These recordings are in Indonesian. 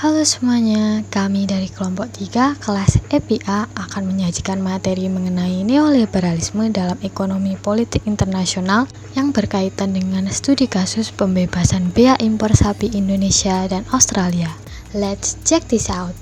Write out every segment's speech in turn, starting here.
Halo semuanya, kami dari kelompok 3 kelas EPA akan menyajikan materi mengenai neoliberalisme dalam ekonomi politik internasional yang berkaitan dengan studi kasus pembebasan bea impor sapi Indonesia dan Australia. Let's check this out.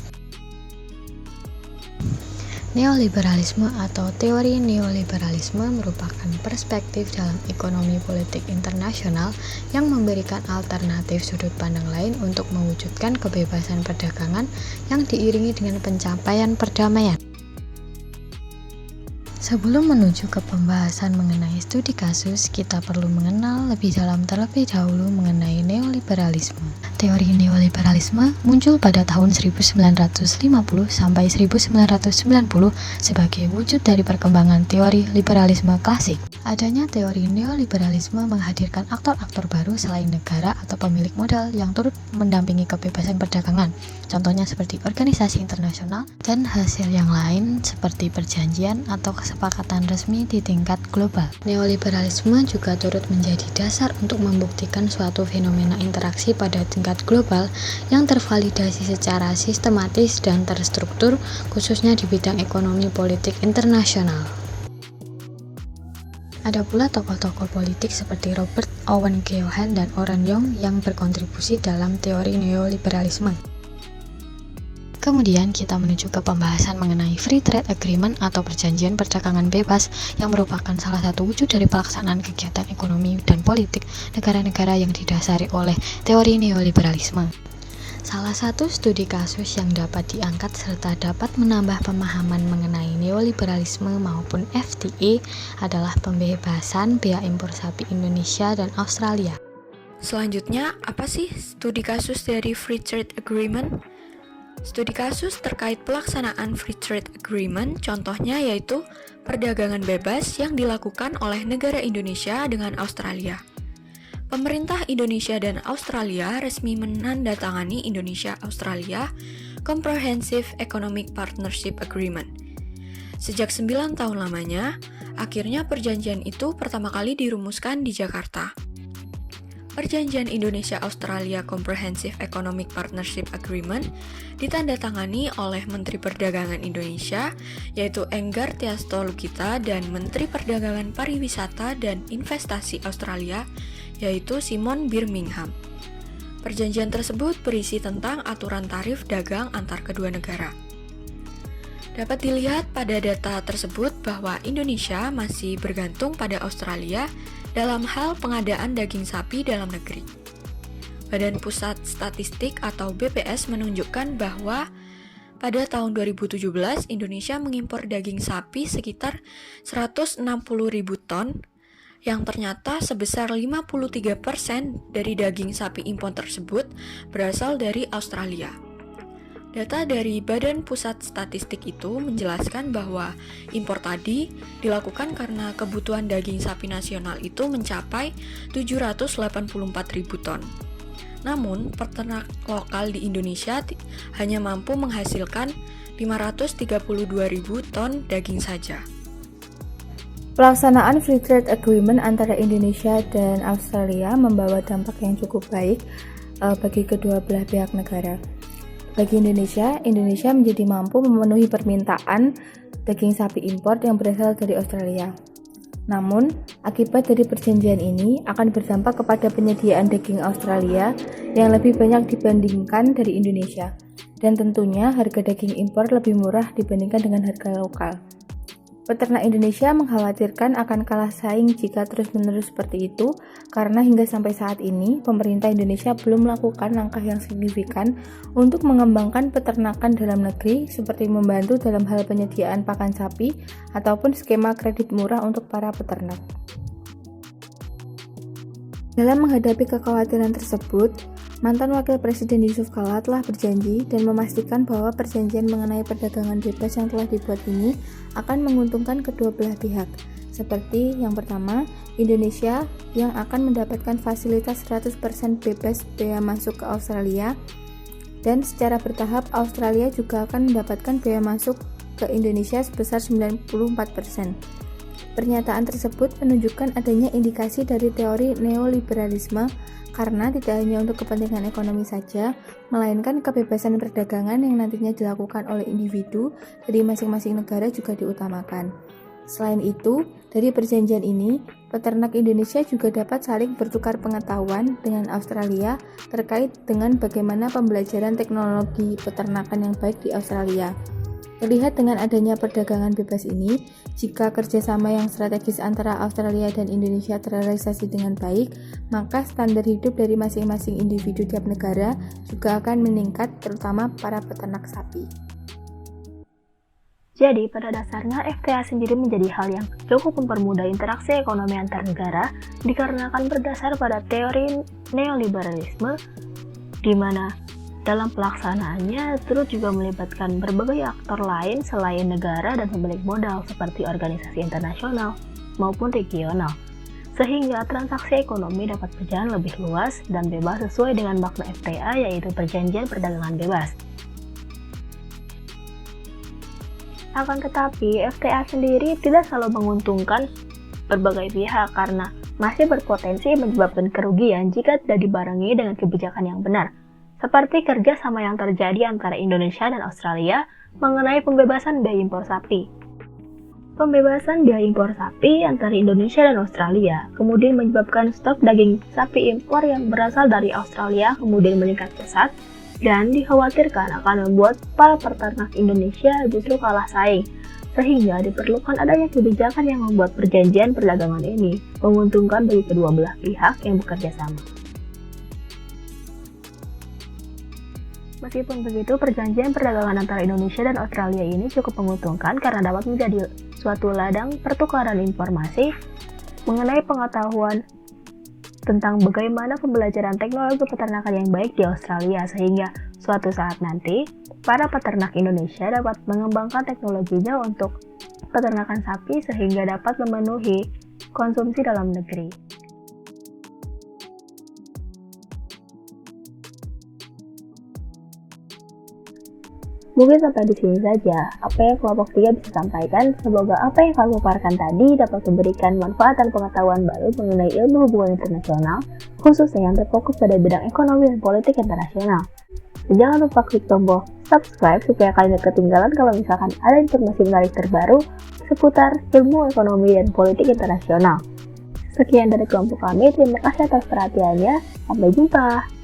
Neoliberalisme atau teori neoliberalisme merupakan perspektif dalam ekonomi politik internasional yang memberikan alternatif sudut pandang lain untuk mewujudkan kebebasan perdagangan yang diiringi dengan pencapaian perdamaian. Sebelum menuju ke pembahasan mengenai studi kasus, kita perlu mengenal lebih dalam terlebih dahulu mengenai neoliberalisme. Teori neoliberalisme muncul pada tahun 1950 sampai 1990 sebagai wujud dari perkembangan teori liberalisme klasik. Adanya teori neoliberalisme menghadirkan aktor-aktor baru selain negara atau pemilik modal yang turut mendampingi kebebasan perdagangan. Contohnya seperti organisasi internasional dan hasil yang lain seperti perjanjian atau kesepakatan resmi di tingkat global. Neoliberalisme juga turut menjadi dasar untuk membuktikan suatu fenomena interaksi pada tingkat global yang tervalidasi secara sistematis dan terstruktur, khususnya di bidang ekonomi politik internasional. Ada pula tokoh-tokoh politik seperti Robert Owen Keohane dan Oran Young yang berkontribusi dalam teori neoliberalisme. Kemudian kita menuju ke pembahasan mengenai Free Trade Agreement atau perjanjian perdagangan bebas yang merupakan salah satu wujud dari pelaksanaan kegiatan ekonomi dan politik negara-negara yang didasari oleh teori neoliberalisme. Salah satu studi kasus yang dapat diangkat serta dapat menambah pemahaman mengenai neoliberalisme maupun FTA adalah pembebasan bea impor sapi Indonesia dan Australia. Selanjutnya, apa sih studi kasus dari Free Trade Agreement? Studi kasus terkait pelaksanaan Free Trade Agreement contohnya yaitu perdagangan bebas yang dilakukan oleh negara Indonesia dengan Australia. Pemerintah Indonesia dan Australia resmi menandatangani Indonesia-Australia Comprehensive Economic Partnership Agreement. Sejak 9 tahun lamanya, akhirnya perjanjian itu pertama kali dirumuskan di Jakarta. Perjanjian Indonesia-Australia Comprehensive Economic Partnership Agreement ditandatangani oleh Menteri Perdagangan Indonesia, yaitu Enggar Tiasto Lukita, dan Menteri Perdagangan Pariwisata dan Investasi Australia, yaitu Simon Birmingham. Perjanjian tersebut berisi tentang aturan tarif dagang antar kedua negara. Dapat dilihat pada data tersebut bahwa Indonesia masih bergantung pada Australia dalam hal pengadaan daging sapi dalam negeri. Badan Pusat Statistik atau BPS menunjukkan bahwa pada tahun 2017 Indonesia mengimpor daging sapi sekitar 160.000 ton, yang ternyata sebesar 53% dari daging sapi impor tersebut berasal dari Australia. Data dari Badan Pusat Statistik itu menjelaskan bahwa impor tadi dilakukan karena kebutuhan daging sapi nasional itu mencapai 784.000 ton. Namun, peternak lokal di Indonesia hanya mampu menghasilkan 532.000 ton daging saja. Pelaksanaan Free Trade Agreement antara Indonesia dan Australia membawa dampak yang cukup baik bagi kedua belah pihak negara. Bagi Indonesia menjadi mampu memenuhi permintaan daging sapi impor yang berasal dari Australia. Namun, akibat dari perjanjian ini akan berdampak kepada penyediaan daging Australia yang lebih banyak dibandingkan dari Indonesia. Dan tentunya harga daging impor lebih murah dibandingkan dengan harga lokal. Peternak Indonesia mengkhawatirkan akan kalah saing jika terus-menerus seperti itu, karena hingga sampai saat ini, pemerintah Indonesia belum melakukan langkah yang signifikan untuk mengembangkan peternakan dalam negeri, seperti membantu dalam hal penyediaan pakan sapi ataupun skema kredit murah untuk para peternak. Dalam menghadapi kekhawatiran tersebut, mantan Wakil Presiden Yusuf Kala telah berjanji dan memastikan bahwa perjanjian mengenai perdagangan bebas yang telah dibuat ini akan menguntungkan kedua belah pihak. Seperti yang pertama, Indonesia yang akan mendapatkan fasilitas 100% bebas bea masuk ke Australia, dan secara bertahap Australia juga akan mendapatkan bea masuk ke Indonesia sebesar 94%. Pernyataan tersebut menunjukkan adanya indikasi dari teori neoliberalisme Karena tidak hanya untuk kepentingan ekonomi saja, melainkan kebebasan perdagangan yang nantinya dilakukan oleh individu dari masing-masing negara juga diutamakan. Selain itu, dari perjanjian ini, peternak Indonesia juga dapat saling bertukar pengetahuan dengan Australia terkait dengan bagaimana pembelajaran teknologi peternakan yang baik di Australia. Terlihat dengan adanya perdagangan bebas ini, jika kerjasama yang strategis antara Australia dan Indonesia terrealisasi dengan baik, maka standar hidup dari masing-masing individu tiap negara juga akan meningkat, terutama para peternak sapi. Jadi, pada dasarnya FTA sendiri menjadi hal yang cukup mempermudah interaksi ekonomi antar negara dikarenakan berdasar pada teori neoliberalisme, di mana dalam pelaksanaannya turut juga melibatkan berbagai aktor lain selain negara dan pemilik modal seperti organisasi internasional maupun regional, sehingga transaksi ekonomi dapat berjalan lebih luas dan bebas sesuai dengan makna FTA, yaitu Perjanjian Perdagangan Bebas. Akan tetapi, FTA sendiri tidak selalu menguntungkan berbagai pihak karena masih berpotensi menyebabkan kerugian jika tidak dibarengi dengan kebijakan yang benar, seperti kerjasama yang terjadi antara Indonesia dan Australia mengenai pembebasan biaya impor sapi. Pembebasan biaya impor sapi antara Indonesia dan Australia kemudian menyebabkan stok daging sapi impor yang berasal dari Australia kemudian meningkat pesat dan dikhawatirkan akan membuat para peternak Indonesia justru kalah saing, sehingga diperlukan adanya kebijakan yang membuat perjanjian perdagangan ini menguntungkan bagi kedua belah pihak yang bekerja sama. Meskipun begitu, perjanjian perdagangan antara Indonesia dan Australia ini cukup menguntungkan karena dapat menjadi suatu ladang pertukaran informasi mengenai pengetahuan tentang bagaimana pembelajaran teknologi peternakan yang baik di Australia, sehingga suatu saat nanti para peternak Indonesia dapat mengembangkan teknologinya untuk peternakan sapi sehingga dapat memenuhi konsumsi dalam negeri. Mungkin sampai di sini saja apa yang kelompok 3 bisa sampaikan. Semoga apa yang kami paparkan tadi dapat memberikan manfaat dan pengetahuan baru mengenai ilmu hubungan internasional, khususnya yang terfokus pada bidang ekonomi dan politik internasional. Dan jangan lupa klik tombol subscribe supaya kalian tidak ketinggalan kalau misalkan ada informasi menarik terbaru seputar ilmu ekonomi dan politik internasional. Sekian dari kelompok kami, terima kasih atas perhatiannya, sampai jumpa.